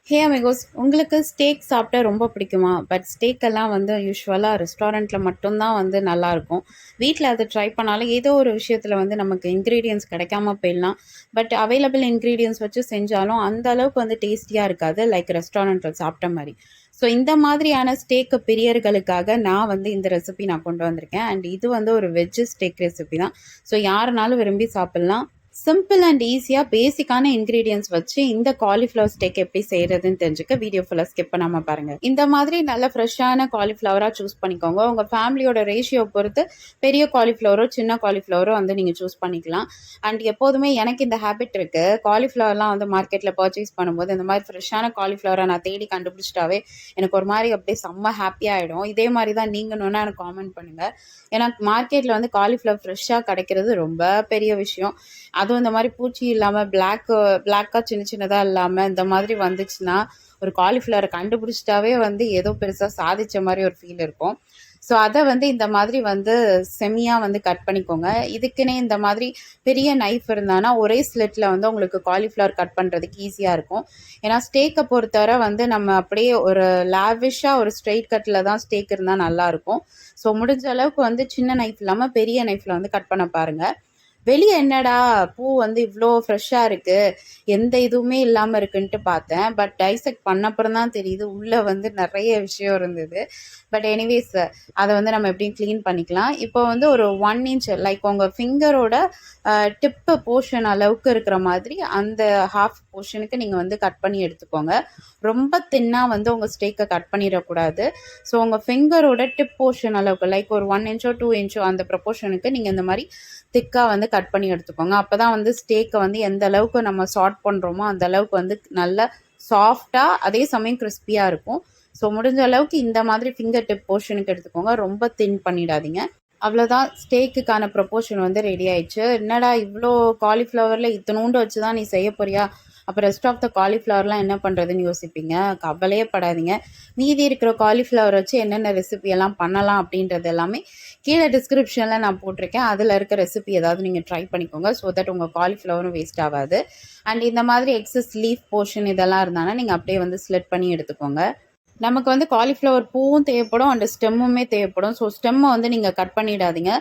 ஹே amigos, உங்களுக்கு stack சாப்பிட்டா ரொம்ப பிடிக்குமா? பட் ஸ்டேக்கெல்லாம் வந்து யூசுவலாக ரெஸ்டாரண்ட்டில் மட்டும்தான் வந்து நல்லாயிருக்கும். வீட்டில் அதை ட்ரை பண்ணாலும் ஏதோ ஒரு விஷயத்தில் வந்து நமக்கு இன்க்ரீடியன்ட்ஸ் கிடைக்காம போயிடலாம். பட் அவைலபிள் இன்க்ரீடியன்ட்ஸ் வச்சு செஞ்சாலும் அந்த அளவுக்கு வந்து டேஸ்டியாக இருக்காது, லைக் ரெஸ்டாரண்ட்டில் சாப்பிட்ட மாதிரி. ஸோ இந்த மாதிரியான ஸ்டேக்கு பிரியர்களுக்காக நான் வந்து இந்த ரெசிபி நான் கொண்டு வந்திருக்கேன். அண்ட் இது வந்து ஒரு வெஜ்ஜு ஸ்டேக் ரெசிபி தான். ஸோ யாருனாலும் விரும்பி சாப்பிட்லாம். சிம்பிள் அண்ட் ஈஸியாக பேசிக்கான இன்க்ரீடியன்ஸ் வச்சு இந்த காலிஃப்ளவர் ஸ்டேக் எப்படி செய்கிறதுன்னு தெரிஞ்சுக்க வீடியோ ஃபுல்லாக ஸ்கிப் பண்ணாமல் பாருங்கள். இந்த மாதிரி நல்ல ஃப்ரெஷ்ஷான காலிஃப்ளவராக சூஸ் பண்ணிக்கோங்க. உங்கள் ஃபேமிலியோட ரேஷியோ பொறுத்து பெரிய காலிஃப்ளவரோ சின்ன காலிஃப்ளவரோ வந்து நீங்கள் சூஸ் பண்ணிக்கலாம். அண்ட் எப்போதுமே எனக்கு இந்த ஹேபிட் இருக்குது, காலிஃப்ளவர்லாம் வந்து மார்க்கெட்டில் பர்ச்சேஸ் பண்ணும்போது இந்த மாதிரி ஃப்ரெஷ்ஷான காலிஃப்ளவரை நான் தேடி கண்டுபிடிச்சிட்டாவே எனக்கு ஒரு மாதிரி அப்படியே செம்ம ஹாப்பியாகிடும். இதே மாதிரி தான் நீங்கணுன்னா எனக்கு காமெண்ட் பண்ணுங்கள். ஏன்னா மார்க்கெட்டில் வந்து காலிஃப்ளவர் ஃப்ரெஷ்ஷாக கிடைக்கிறது ரொம்ப பெரிய விஷயம். அதுவும் இந்த மாதிரி பூச்சி இல்லாமல் பிளாக்காக சின்ன சின்னதாக இல்லாமல் இந்த மாதிரி வந்துச்சுன்னா ஒரு காலிஃப்ளவரை கண்டுபிடிச்சிட்டாவே வந்து ஏதோ பெருசாக சாதித்த மாதிரி ஒரு ஃபீல் இருக்கும். ஸோ அதை வந்து இந்த மாதிரி வந்து செமியாக வந்து கட் பண்ணிக்கோங்க. இதுக்குன்னே இந்த மாதிரி பெரிய நைஃப் இருந்தானா ஒரே ஸ்லிட்டில் வந்து உங்களுக்கு காலிஃப்ளவர் கட் பண்ணுறதுக்கு ஈஸியாக இருக்கும். ஏன்னா ஸ்டேக்கை பொறுத்தவரை வந்து நம்ம அப்படியே ஒரு லாவிஷாக ஒரு ஸ்ட்ரெயிட் கட்டில் தான் ஸ்டேக் இருந்தால் நல்லாயிருக்கும். ஸோ முடிஞ்ச அளவுக்கு வந்து சின்ன நைஃப் இல்லாமல் பெரிய நைஃப்பில் வந்து கட் பண்ண பாருங்கள். வெளியே என்னடா பூ வந்து இவ்வளோ ஃப்ரெஷ்ஷாக இருக்குது, எந்த இதுவுமே இல்லாமல் இருக்குன்ட்டு பார்த்தேன். பட் டைசெக்ட் பண்ணப்புறம் தான் தெரியுது உள்ளே வந்து நிறைய விஷயம் இருந்தது. பட் எனிவேஸ் அதை வந்து நம்ம எப்படியும் க்ளீன் பண்ணிக்கலாம். இப்போ வந்து ஒரு 1 இன்ச் லைக் உங்கள் ஃபிங்கரோட டிப்பு போர்ஷன் அளவுக்கு இருக்கிற மாதிரி அந்த ஹாஃப் போர்ஷனுக்கு நீங்கள் வந்து கட் பண்ணி எடுத்துக்கோங்க. ரொம்ப தின்னாக வந்து உங்கள் ஸ்டேக்கை கட் பண்ணிடக்கூடாது. ஸோ உங்கள் ஃபிங்கரோட டிப் போர்ஷன் அளவுக்கு லைக் ஒரு 1 இன்ச்சோ 2 இன்ச்சோ அந்த ப்ரொப்போர்ஷனுக்கு நீங்கள் இந்த மாதிரி திக்காக வந்து கட் பண்ணி எடுத்துக்கோங்க. அப்போ தான் வந்து ஸ்டேக்கை வந்து எந்த அளவுக்கு நம்ம சார்ட் பண்ணுறோமோ அந்த அளவுக்கு வந்து நல்ல சாஃப்டாக அதே சமயம் கிறிஸ்பியாக இருக்கும். ஸோ முடிஞ்ச அளவுக்கு இந்த மாதிரி ஃபிங்கர் டிப் போர்ஷனுக்கு எடுத்துக்கோங்க. ரொம்ப தின் பண்ணிடாதீங்க. அவ்வளோதான், ஸ்டேக்குக்கான ப்ரொப்போர்ஷன் வந்து ரெடி ஆயிடுச்சு. என்னடா இவ்வளோ காலிஃப்ளவரில் இத்தனூண்டு வச்சு தான் நீ செய்ய போறியா, அப்போ ரெஸ்ட் ஆஃப் த காலிஃப்ளவர்லாம் என்ன பண்ணுறதுன்னு யோசிப்பீங்க. கவலையே படாதீங்க. மீதி இருக்கிற காலிஃப்ளவர் வச்சு என்னென்ன ரெசிபி எல்லாம் பண்ணலாம் அப்படின்றது எல்லாமே கீழே டிஸ்கிரிப்ஷனில் நான் போட்டிருக்கேன். அதில் இருக்க ரெசிபி ஏதாவது நீங்கள் ட்ரை பண்ணிக்கோங்க. ஸோ தட் உங்கள் காலிஃப்ளவரும் வேஸ்ட் ஆகாது. அண்ட் இந்த மாதிரி எக்ஸஸ் லீஃப் போர்ஷன் இதெல்லாம் இருந்தாலும் நீங்கள் அப்படியே வந்து ஸ்லிட் பண்ணி எடுத்துக்கோங்க. நமக்கு வந்து காலிஃப்ளவர் பூவும் தேவைப்படும் அண்ட் ஸ்டெம்முமே தேவைப்படும். ஸோ ஸ்டெம்மை வந்து நீங்கள் கட் பண்ணிடாதீங்க.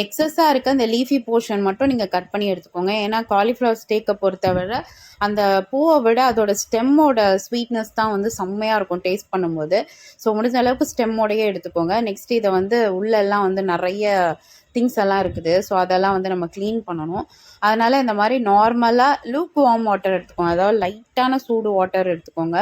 எக்ஸஸாக இருக்க அந்த லீஃபி போர்ஷன் மட்டும் நீங்கள் கட் பண்ணி எடுத்துக்கோங்க. ஏன்னா காலிஃப்ளவர் ஸ்டேக்கை பொறுத்தவரை அந்த பூவை விட அதோட ஸ்டெம்மோட ஸ்வீட்னஸ் தான் வந்து செம்மையாக இருக்கும் டேஸ்ட் பண்ணும்போது. ஸோ முடிஞ்ச அளவுக்கு ஸ்டெம்மோடையே எடுத்துக்கோங்க. நெக்ஸ்ட் இதை வந்து உள்ளெல்லாம் வந்து நிறைய திங்ஸ் எல்லாம் இருக்குது. ஸோ அதெல்லாம் வந்து நம்ம க்ளீன் பண்ணணும். அதனால் இந்த மாதிரி நார்மலாக லூக் வார்ம் வாட்டர் எடுத்துக்கோங்க. அதாவது லைட்டான சூடு வாட்டர் எடுத்துக்கோங்க.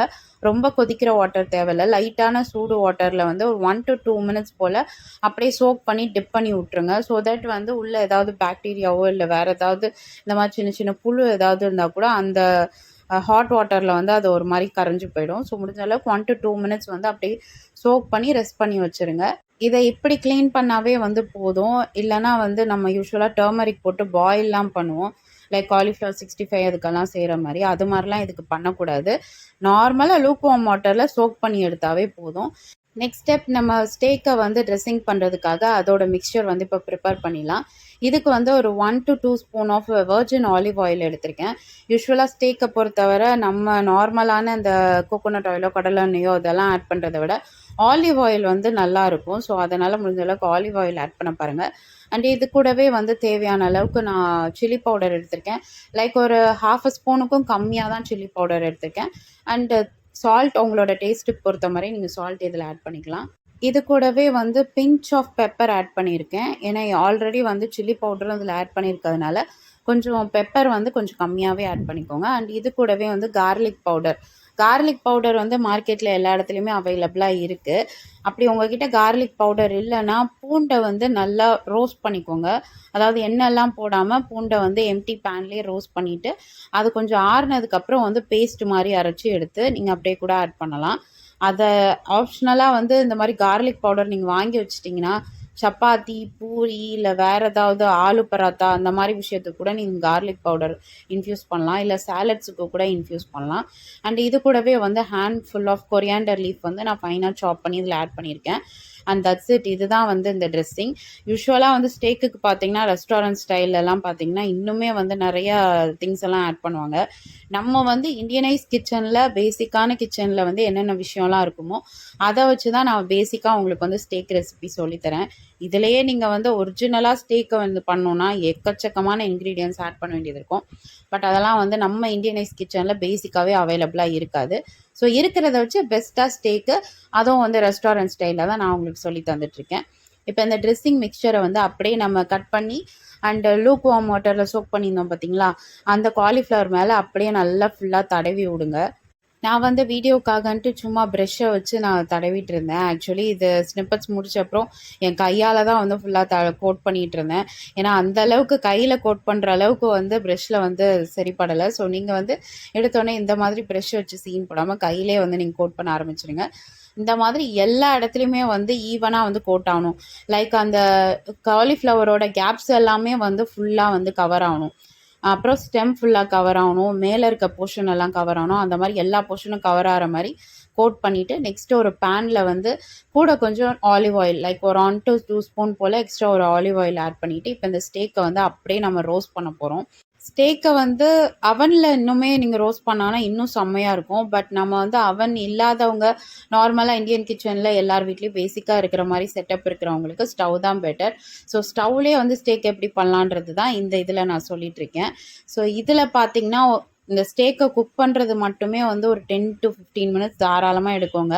ரொம்ப கொதிக்கிற வாட்டர் தேவையில்லை. லைட்டான சூடு வாட்டரில் வந்து ஒரு 1 to 2 மினிட்ஸ் போல் அப்படியே சோக் பண்ணி டிப் பண்ணி விட்ருங்க. ஸோ தட் வந்து உள்ளே ஏதாவது பாக்டீரியாவோ இல்லை வேறு ஏதாவது இந்த மாதிரி சின்ன சின்ன புழு ஏதாவது இருந்தால் கூட அந்த ஹாட் வாட்டரில் வந்து அது ஒரு மாதிரி கரைஞ்சி போயிடும். ஸோ முடிஞ்ச அளவுக்கு 1 to 2 மினிட்ஸ் வந்து அப்படியே சோக் பண்ணி ரெஸ்ட் பண்ணி வச்சுருங்க. இதை இப்படி க்ளீன் பண்ணாவே வந்து போதும். இல்லைனா வந்து நம்ம யூஸ்வலாக டர்மரிக் போட்டு பாயில்லாம் பண்ணுவோம், லைக் காலிஃப்ளவர் 65 அதுக்கெல்லாம் செய்கிற மாதிரி. அது மாதிரிலாம் இதுக்கு பண்ணக்கூடாது. நார்மலாக லூக் வார்ம் வாட்டரில் சோக் பண்ணி எடுத்தாவே போதும். நெக்ஸ்ட் ஸ்டெப், நம்ம ஸ்டேக்கை வந்து ட்ரெஸ்ஸிங் பண்ணுறதுக்காக அதோட மிக்சர் வந்து இப்போ ப்ரிப்பேர் பண்ணிடலாம். இதுக்கு வந்து ஒரு 1 to 2 spoon of virgin olive oil எடுத்திருக்கேன். யூஸ்வலாக ஸ்டேக்கை பொறுத்தவரை நம்ம நார்மலான இந்த கோகோனட் ஆயிலோ கடலை எண்ணெயோ இதெல்லாம் ஆட் பண்ணுறதை விட ஆலிவ் ஆயில் வந்து நல்லாயிருக்கும். ஸோ அதனால் முடிஞ்ச அளவுக்கு ஆலிவ் ஆயில் ஆட் பண்ண பாருங்கள். அண்ட் இது கூடவே வந்து தேவையான அளவுக்கு நான் சில்லி பவுடர் எடுத்திருக்கேன். லைக் ஒரு ½ ஸ்பூனுக்கும் கம்மியாக தான் சில்லி பவுடர் எடுத்திருக்கேன். அண்டு சால்ட் உங்களோட டேஸ்ட்டுக்கு பொறுத்த மாதிரி நீங்கள் சால்ட் இதில் ஆட் பண்ணிக்கலாம். இது கூடவே வந்து பிஞ்ச் ஆஃப் பெப்பர் ஆட் பண்ணியிருக்கேன். ஏன்னா ஆல்ரெடி வந்து சில்லி பவுடரும் இதில் ஆட் பண்ணியிருக்கிறதுனால கொஞ்சம் பெப்பர் வந்து கொஞ்சம் கம்மியாகவே ஆட் பண்ணிக்கோங்க. அண்ட் இது கூடவே வந்து கார்லிக் பவுடர் வந்து மார்க்கெட்டில் எல்லா இடத்துலையுமே அவைலபிளாக இருக்குது. அப்படி உங்ககிட்ட கார்லிக் பவுடர் இல்லைன்னா பூண்டை வந்து நல்லா ரோஸ்ட் பண்ணிக்கோங்க. அதாவது எண்ணெய்லாம் போடாமல் பூண்டை வந்து எம்டி பேன்லேயே ரோஸ்ட் பண்ணிவிட்டு அது கொஞ்சம் ஆறுனதுக்கப்புறம் வந்து பேஸ்ட் மாதிரி அரைச்சி எடுத்து நீங்கள் அப்படியே கூட ஆட் பண்ணலாம். அதை ஆப்ஷனலாக வந்து இந்த மாதிரி கார்லிக் பவுடர் நீங்கள் வாங்கி வச்சிட்டிங்கன்னா சப்பாத்தி, பூரி இல்லை வேறு ஏதாவது ஆலு பராத்தா அந்த மாதிரி விஷயத்துக்கு கூட நீங்கள் கார்லிக் பவுடர் இன்ஃப்யூஸ் பண்ணலாம். இல்லை சாலட்ஸுக்கு கூட இன்ஃப்யூஸ் பண்ணலாம். அண்ட் இது கூடவே வந்து handful of coriander leaf வந்து நான் ஃபைனாக சாப் பண்ணி இதில் ஆட் பண்ணியிருக்கேன். And that's it. இதுதான் வந்து இந்த ட்ரெஸ்ஸிங். யூஸ்வலாக வந்து ஸ்டேக்குக்கு பார்த்தீங்கன்னா ரெஸ்டாரண்ட் ஸ்டைலெல்லாம் பார்த்தீங்கன்னா இன்னுமே வந்து நிறையா திங்ஸ் எல்லாம் ஆட் பண்ணுவாங்க. நம்ம வந்து இந்தியனைஸ் கிச்சனில் பேசிக்கான கிச்சனில் வந்து என்னென்ன விஷயம்லாம் இருக்குமோ அதை வச்சு தான் நான் பேசிக்காக உங்களுக்கு வந்து ஸ்டேக் ரெசிபி சொல்லித்தரேன். இதுலேயே நீங்கள் வந்து ஒரிஜினலாக ஸ்டேக்கை வந்து பண்ணோன்னா எக்கச்சக்கமான இன்க்ரீடியன்ஸ் ஆட் பண்ண வேண்டியது இருக்கும். பட் அதெல்லாம் வந்து நம்ம இந்தியனைஸ் கிச்சனில் பேசிக்காகவே அவைலபிளாக இருக்காது. ஸோ இருக்கிறத வச்சு பெஸ்ட்டாக ஸ்டேக்கு, அதுவும் வந்து ரெஸ்டாரண்ட் ஸ்டைலில் தான் நான் உங்களுக்கு சொல்லி தந்துட்டுருக்கேன். இப்போ இந்த ட்ரெஸ்ஸிங் மிக்சரை வந்து அப்படியே நம்ம கட் பண்ணி அண்டு லூக் வார்ம் வாட்டரில் சோக் பண்ணியிருந்தோம் பார்த்தீங்களா, அந்த காலிஃப்ளவர் மேலே அப்படியே நல்லா ஃபுல்லாக தடவி விடுங்க. நான் வந்து வீடியோக்காகன்ட்டு சும்மா ப்ரெஷ்ஷை வச்சு நான் தடவிட்டு இருந்தேன். ஆக்சுவலி இது ஸ்னிப்பட்ஸ் முடிச்ச அப்புறம் என் கையால் தான் வந்து ஃபுல்லாக கோட் பண்ணிகிட்டு இருந்தேன். ஏன்னா அந்த அளவுக்கு கையில் கோட் பண்ணுற அளவுக்கு வந்து ப்ரெஷ்ஷில் வந்து சரிப்படலை. ஸோ நீங்கள் வந்து எடுத்தோடனே இந்த மாதிரி ப்ரெஷ் வச்சு சீன் போடாமல் கையிலே வந்து நீங்கள் கோட் பண்ண ஆரம்பிச்சிடுங்க. இந்த மாதிரி எல்லா இடத்துலையுமே வந்து ஈவனாக வந்து கோட் ஆகணும். லைக் அந்த காலிஃப்ளவரோட கேப்ஸ் எல்லாமே வந்து ஃபுல்லாக வந்து கவர் ஆகணும். அப்புறம் ஸ்டெம் ஃபுல்லாக கவர் ஆகணும், மேலே இருக்க போர்ஷன் எல்லாம் கவர் ஆகணும். அந்த மாதிரி எல்லா போர்ஷனும் கவர் ஆகிற மாதிரி கோட் பண்ணிவிட்டு நெக்ஸ்ட்டு ஒரு பேனில் வந்து கூட கொஞ்சம் ஆலிவ் ஆயில் லைக் ஒரு 1 to 2 ஸ்பூன் போல் எக்ஸ்ட்ரா ஒரு ஆலிவ் ஆயில் ஆட் பண்ணிவிட்டு இப்போ இந்த ஸ்டேக்கை வந்து அப்படியே நம்ம ரோஸ்ட் பண்ண போகிறோம். ஸ்டேக்கை வந்து அவனில் இன்னுமே நீங்கள் ரோஸ்ட் பண்ணாங்கன்னா இன்னும் செம்மையாக இருக்கும். பட் நம்ம வந்து அவன் இல்லாதவங்க, நார்மலாக இந்தியன் கிச்சனில் எல்லார் வீட்லேயும் பேசிக்காக இருக்கிற மாதிரி செட்டப் இருக்கிறவங்களுக்கு ஸ்டவ் தான் பெட்டர். ஸோ ஸ்டவ்லேயே வந்து ஸ்டேக் எப்படி பண்ணலான்றது தான் இந்த இதில் நான் சொல்லிகிட்ருக்கேன். ஸோ இதில் பார்த்திங்கன்னா இந்த ஸ்டேக்கை குக் பண்ணுறது மட்டுமே வந்து ஒரு 10 to 15 மினிட்ஸ் தாராளமாக எடுக்குங்க.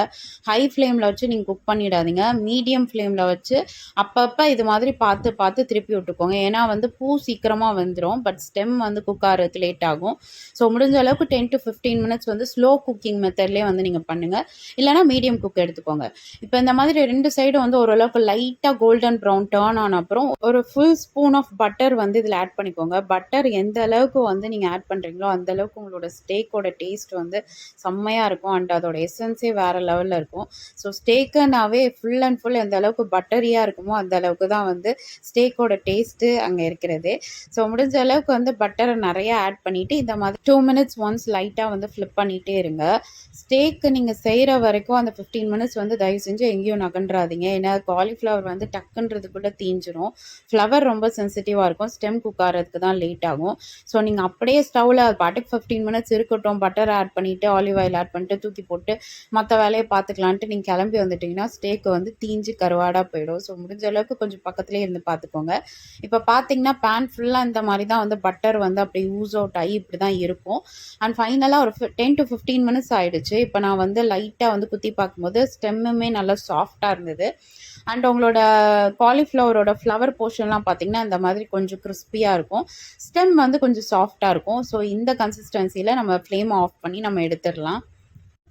ஹை ஃப்ளேமில் வச்சு நீங்கள் குக் பண்ணிடாதீங்க. மீடியம் ஃப்ளேமில் வச்சு அப்பப்போ இது மாதிரி பார்த்து பார்த்து திருப்பி விட்டுக்கோங்க. ஏன்னா வந்து பூ சீக்கிரமாக வெந்துடும், பட் ஸ்டெம் வந்து குக் ஆகிறதுக்கு லேட் ஆகும். ஸோ முடிஞ்ச அளவுக்கு 10 to 15 மினிட்ஸ் வந்து ஸ்லோ குக்கிங் மெத்தட்லேயே வந்து நீங்கள் பண்ணுங்கள். இல்லைனா மீடியம் குக் எடுத்துக்கோங்க. இப்போ இந்த மாதிரி 2 சைடும் வந்து ஓரளவுக்கு லைட்டாக கோல்டன் ப்ரௌன் டர்ன் ஆன அப்புறம் ஒரு ஃபுல் ஸ்பூன் ஆஃப் பட்டர் வந்து இதில் ஆட் பண்ணிக்கோங்க. பட்டர் எந்த அளவுக்கு வந்து நீங்கள் ஆட் பண்ணுறீங்களோ அந்த அளவுக்கு உங்களோட ஸ்டேக்கோட டேஸ்ட் வந்து செம்மையாக இருக்கும். அண்ட் அதோட எசன்ஸே வேறு லெவலில் இருக்கும். ஸோ ஸ்டேக்குனாவே ஃபுல் அண்ட் ஃபுல் எந்த அளவுக்கு பட்டரியாக இருக்குமோ அந்த அளவுக்கு தான் வந்து ஸ்டேக்கோட டேஸ்ட்டு அங்கே இருக்கிறது. ஸோ முடிஞ்ச அளவுக்கு வந்து பட்டரை நிறையா ஆட் பண்ணிவிட்டு இந்த மாதிரி 2 மினிட்ஸ் ஒன்ஸ் லைட்டாக வந்து ஃப்ளிப் பண்ணிகிட்டே இருங்க. ஸ்டேக்கு நீங்கள் செய்கிற வரைக்கும் அந்த 15 மினிட்ஸ் வந்து தயவு செஞ்சு எங்கேயும் நகன்றாதீங்க. ஏன்னா காலிஃப்ளவர் வந்து டக்குன்றதுக்குள்ளே தீஞ்சிரும். ஃப்ளவர் ரொம்ப சென்சிட்டிவாக இருக்கும், ஸ்டெம் குக் ஆகிறதுக்கு தான் லேட் ஆகும். ஸோ நீங்கள் அப்படியே ஸ்டவ்வில் பாட்டுக்கு 15 மினிட்ஸ் இருக்கட்டும், பட்டர் ஆட் பண்ணிவிட்டு ஆலிவ் ஆயில் ஆட் பண்ணிட்டு தூக்கி போட்டு மற்ற வேலையை பார்த்துக்கலான்ட்டு நீங்கள் கிளம்பி வந்துட்டிங்கன்னா ஸ்டேக்கு வந்து தீஞ்சு கருவாடாக போயிடும். ஸோ முடிஞ்ச அளவுக்கு கொஞ்சம் பக்கத்துலேயே இருந்து பார்த்துக்கோங்க. இப்போ பார்த்தீங்கன்னா பேன் ஃபுல்லாக இந்த மாதிரி தான் வந்து பட்டர் வந்து அப்படி யூஸ் அவுட் ஆகி இப்படி தான் இருக்கும். அண்ட் ஃபைனலாக ஒரு 10 to 15 மினிட்ஸ் ஆகிடுச்சு. இப்போ நான் வந்து லைட்டாக வந்து குத்தி பார்க்கும்போது ஸ்டெம்முமே நல்லா சாஃப்டாக இருந்தது. அண்ட் உங்களோட காலிஃப்ளவரோட ஃப்ளவர் போர்ஷன்லாம் பார்த்திங்கன்னா இந்த மாதிரி கொஞ்சம் கிறிஸ்பியாக இருக்கும். ஸ்டெம் வந்து கொஞ்சம் சாஃப்டாக இருக்கும். ஸோ இந்த கன்சிஸ்டன்சியில் நம்ம ஃப்ளேம் ஆஃப் பண்ணி நம்ம எடுத்துடலாம்.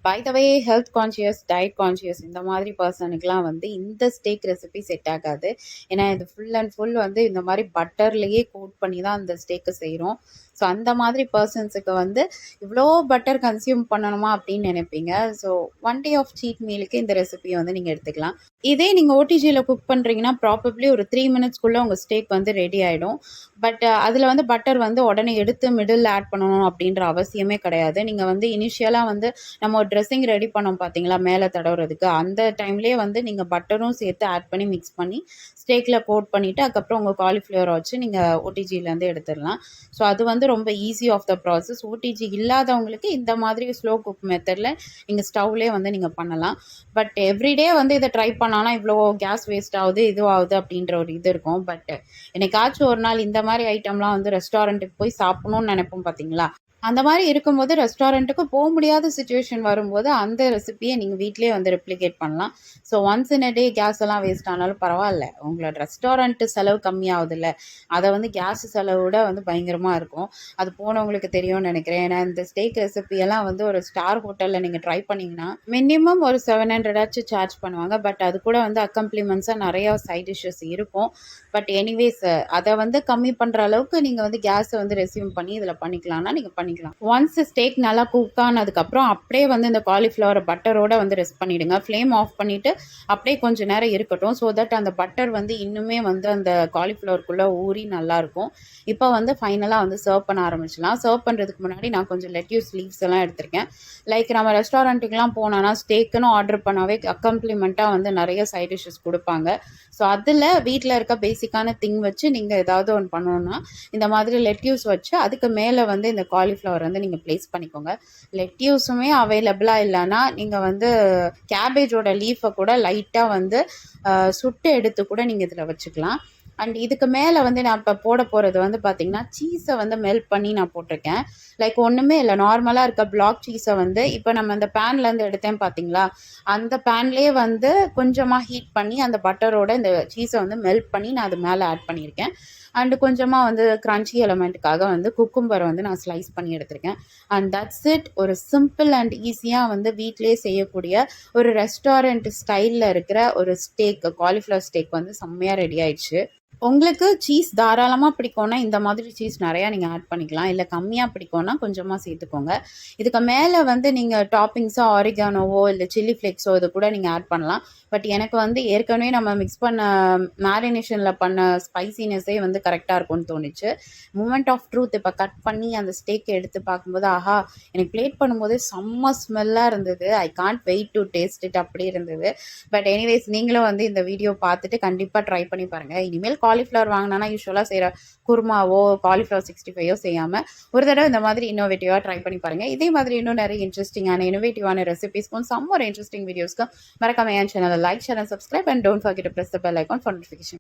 By the way health conscious, diet conscious இந்த மாதிரி பர்சனுக்குலாம் வந்து இந்த ஸ்டேக் ரெசிபி செட் ஆகாது. ஏன்னா இது ஃபுல் அண்ட் ஃபுல் வந்து இந்த மாதிரி பட்டர்லேயே கோட் பண்ணி தான் அந்த ஸ்டேக்கை செய்கிறோம். ஸோ அந்த மாதிரி பர்சன்ஸுக்கு வந்து இவ்வளோ பட்டர் கன்சியூம் பண்ணணுமா அப்படின்னு நினைப்பீங்க. ஸோ 1 டே ஆஃப் சீட் மீலுக்கு இந்த ரெசிபியை வந்து நீங்கள் எடுத்துக்கலாம். இதே நீங்கள் ஓடிஜியில் குக் பண்ணுறீங்கன்னா ப்ராபப்ளி ஒரு 3 மினிட்ஸ்க்குள்ளே உங்கள் ஸ்டேக் வந்து ரெடி ஆகிடும். பட் அதில் வந்து பட்டர் வந்து உடனே எடுத்து மிடில் ஆட் பண்ணணும் அப்படின்ற அவசியமே கிடையாது. நீங்கள் வந்து இனிஷியலாக வந்து நம்ம ஒரு ட்ரெஸ்ஸிங் ரெடி பண்ணோம் பார்த்தீங்களா மேலே தடவுறதுக்கு, அந்த டைம்லேயே வந்து நீங்கள் பட்டரும் சேர்த்து ஆட் பண்ணி மிக்ஸ் பண்ணி ஸ்டேக்கில் கோட் பண்ணிவிட்டு அதுக்கப்புறம் உங்கள் காலிஃப்ளவரை வச்சு நீங்கள் ஓடிஜிலேருந்து எடுத்துடலாம். ஸோ அது வந்து ரொம்ப easy of the process. OTG இல்லாதவங்களுக்கு இந்த மாதிரி ஸ்லோ குக் மெத்தடில் நீங்கள் ஸ்டவ்லேயே வந்து நீங்கள் பண்ணலாம். பட் எவ்ரிடே வந்து இதை ட்ரை பண்ணானா இவ்வளோ கேஸ் வேஸ்ட் ஆகுது, இதுவாகுது அப்படின்ற ஒரு இது இருக்கும். பட் என்னைக்காச்சும் ஒரு நாள் இந்த மாதிரி ஐட்டம்லாம் வந்து ரெஸ்டாரண்ட்டுக்கு போய் சாப்பிடணும்னு நினைப்போம் பார்த்தீங்களா, அந்த மாதிரி இருக்கும்போது ரெஸ்டாரண்ட்டுக்கு போக முடியாத சுச்சுவேஷன் வரும்போது அந்த ரெசிபியை நீங்கள் வீட்டிலே வந்து ரெப்ளிகேட் பண்ணலாம். So once in a day gas எல்லாம் வேஸ்ட் ஆனாலும் பரவாயில்ல, உங்களோட ரெஸ்டாரண்ட்டு செலவு கம்மியாகுதுல்ல, அதை வந்து கேஸ் செலவோட வந்து பயங்கரமாக இருக்கும். அது போனவங்களுக்கு தெரியும்னு நினைக்கிறேன். ஏன்னா இந்த ஸ்டேக் ரெசிபியெல்லாம் வந்து ஒரு ஸ்டார் ஹோட்டலில் நீங்கள் ட்ரை பண்ணிங்கன்னா மினிமம் ஒரு 700 சார்ஜ் பண்ணுவாங்க. பட் அது கூட வந்து அக்கம்ப்ளிமெண்ட்ஸாக நிறையா சைட் டிஷ்ஷஸ் இருக்கும். பட் எனிவேஸ் அதை வந்து கம்மி பண்ணுற அளவுக்கு நீங்கள் வந்து கேஸை வந்து ரெஸ்யூம் பண்ணி இதில் பண்ணிக்கலாம்னா நீங்கள் பண்ணிக்கலாம். பண்ணிக்கலாம். ஒன்ஸ் ஸ்டேக் நல்லா குக் ஆனதுக்கப்புறம் அப்படியே வந்து இந்த காலிஃப்ளவரை பட்டரோட வந்து ரெஸ்ட் பண்ணிவிடுங்க. ஃப்ளேம் ஆஃப் பண்ணிவிட்டு அப்படியே கொஞ்சம் நேரம் இருக்கட்டும். ஸோ தட் அந்த பட்டர் வந்து இன்னுமே வந்து அந்த காலிஃப்ளவருக்குள்ளே ஊறி நல்லாயிருக்கும். இப்போ வந்து ஃபைனலாக வந்து சர்வ் பண்ண ஆரம்பிச்சிடலாம். சர்வ் பண்ணுறதுக்கு முன்னாடி நான் கொஞ்சம் லெட்யூஸ் லீவ்ஸ் எல்லாம் எடுத்திருக்கேன். லைக் நம்ம ரெஸ்டாரண்ட்டுக்கெலாம் போனோன்னா ஸ்டேக்குன்னு ஆர்டர் பண்ணாவே அக்கம்ப்ளிமெண்ட்டாக வந்து நிறைய சைட் டிஷ்ஷஸ் கொடுப்பாங்க. ஸோ அதில் வீட்டில் இருக்க பேசிக்கான திங் வச்சு நீங்கள் ஏதாவது ஒன்று பண்ணணுன்னா இந்த மாதிரி லெட்யூஸ் வச்சு அதுக்கு மேலே வந்து இந்த காலிஃப்ளவர் வந்து நீங்கள் ப்ளேஸ் பண்ணிக்கோங்க. லெட்யூஸுமே அவைலபிளாக இல்லைன்னா நீங்கள் வந்து கேபேஜோட லீஃபை கூட லைட்டாக வந்து சுட்டு எடுத்து கூட நீங்கள் இதில் வச்சுக்கலாம். அண்ட் இதுக்கு மேலே வந்து நான் இப்போ போட போகிறது வந்து பார்த்திங்கன்னா சீஸை வந்து மெல்ட் பண்ணி நான் போட்டிருக்கேன். லைக் ஒன்றுமே இல்லை, நார்மலாக இருக்க பிளாக் சீஸை வந்து இப்போ நம்ம அந்த பேன்லேருந்து எடுத்தேன் பார்த்தீங்களா, அந்த பேன்லேயே வந்து கொஞ்சமாக ஹீட் பண்ணி அந்த பட்டரோட இந்த சீஸை வந்து மெல்ட் பண்ணி நான் அது மேலே ஆட் பண்ணியிருக்கேன். அண்டு கொஞ்சமாக வந்து க்ரன்ச்சி எலமெண்ட்டுக்காக வந்து குக்கும்பரை வந்து நான் ஸ்லைஸ் பண்ணி எடுத்திருக்கேன். And that's it. ஒரு சிம்பிள் அண்ட் ஈஸியாக வந்து வீட்டிலே செய்யக்கூடிய ஒரு ரெஸ்டாரண்ட் ஸ்டைலில் இருக்கிற ஒரு ஸ்டேக், காலிஃப்ளவர் ஸ்டேக் வந்து செம்மையாக ரெடி ஆயிடுச்சு. உங்களுக்கு சீஸ் தாராளமாக பிடிக்கும்னா இந்த மாதிரி சீஸ் நிறையா நீங்கள் ஆட் பண்ணிக்கலாம். இல்லை கம்மியாக பிடிக்கும்னா கொஞ்சமாக சேர்த்துக்கோங்க. இதுக்கு மேலே வந்து நீங்கள் டாப்பிங்ஸாக ஆரிகானோவோ இல்லை சில்லி ஃப்ளேக்ஸோ இது கூட நீங்கள் ஆட் பண்ணலாம். பட் எனக்கு வந்து ஏற்கனவே நம்ம மிக்ஸ் பண்ண மேரினேஷனில் பண்ண ஸ்பைசினஸே வந்து கரெக்டாக இருக்கும்னு தோணுச்சு. மூமெண்ட் ஆஃப் ட்ரூத் இப்போ கட் பண்ணி அந்த ஸ்டேக்கை எடுத்து பார்க்கும்போது ஆஹா, எனக்கு பிளேட் பண்ணும்போதே செம்ம ஸ்மெல்லாக இருந்தது. I can't wait to taste it அப்படி இருந்தது. பட் எனிவேஸ் நீங்களும் வந்து இந்த வீடியோ பார்த்துட்டு கண்டிப்பாக ட்ரை பண்ணி பாருங்கள். இனிமேல் காலிஃப்ளவர் வாங்கினா யூஸ்வலாக செய்கிற குருமாவோ காலிஃப்ளவர் 65 செய்யாமல் ஒரு தடவை இந்த மாதிரி இன்னோவேட்டிவாக ட்ரை பண்ணி பாருங்கள். இதே மாதிரி இன்னும் நிறைய இன்ட்ரெஸ்டிங்கான இன்னோவேட்டிவான ரெசிபீஸ்க்கும் சம் ஒரு இன்ட்ரெஸ்டிங் வீடியோஸ்க்கும் மறக்காம என் சேனலை like, share and subscribe and don't forget to press the bell icon for notification.